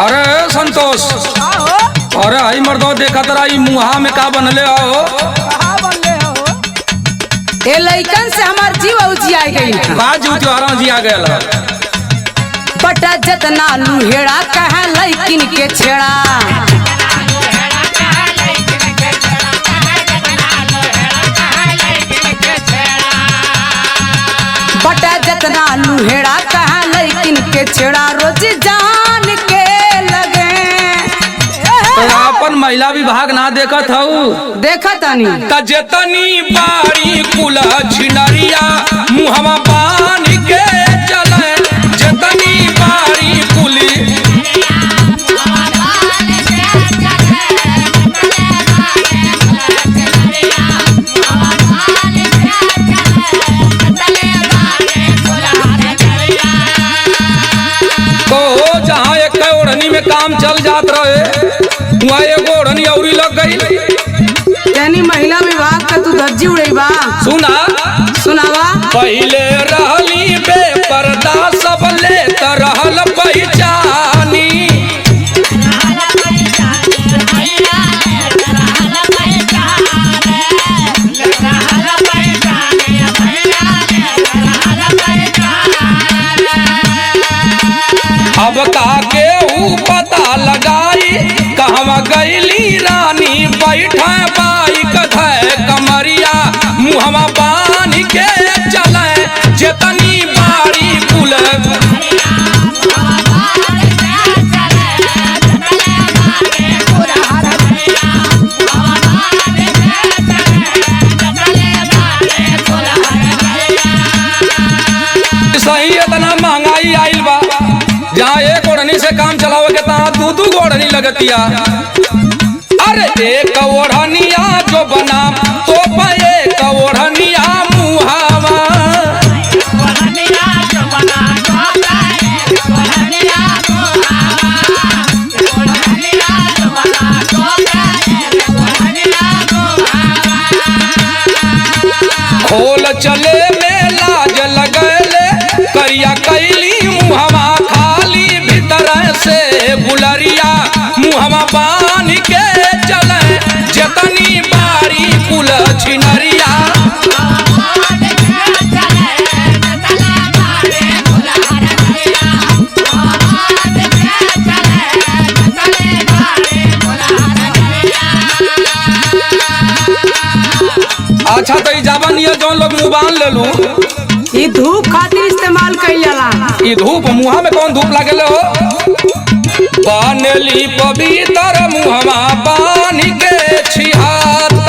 अरे संतोष, अरे आई मर्दो देखा तरा मुहा में का बनले हो? ए लइकन से हमार जीव उजिया गई बाजू त्योहारा जिया गया बटा जतना लुहेड़ा कहा लइकिन के छेड़ा बटा जतना लुहेड़ा कहा लइकिन के छेड़ा रोज जान के लगे। तो अपन महिला विभाग ना देखत हूँ? देखत नहीं जेतनी बारी कुल छिनरिया मुहवा बान के चले, जेतनी बारी कुली तो जहाँ एक ओढ़नी में काम चल जात रहे वहाँ एक ओढ़नी औरी लग गई। यानी महिला विभाग का तू धज्जी उड़ेबा। सुना सुनावा। पहले रहली बेपर्दा सब लेत रहल पहचानी, अब काके ऊ पता लगाई कहवा गईली रानी बैठे बाइक धै कमरिया मुहवा बान के चले, जेतनी बारी कुल सही इतना महंगाई आइल बा जहाँ एक ओढ़नी से काम चलावे के तहाँ दू ओढ़नी लगतिया। अरे एक ओढ़निया जो बना तो एक ओढ़निया मुहावा, खोल चले में लाज लगले करिया कैली मुहवा खाली भीतर से गुलरिया मुहवा बान के चले, जेतनी बारी कुल छिनरिया अच्छा तो जावन ये जौन लोग मुँह बांध ले लू ये धूप खातिर इस्तेमाल कइल जाला। ये धूप मुहा में कौन धूप लागल हो? बानली पवित्र मुहवा बान के छिहात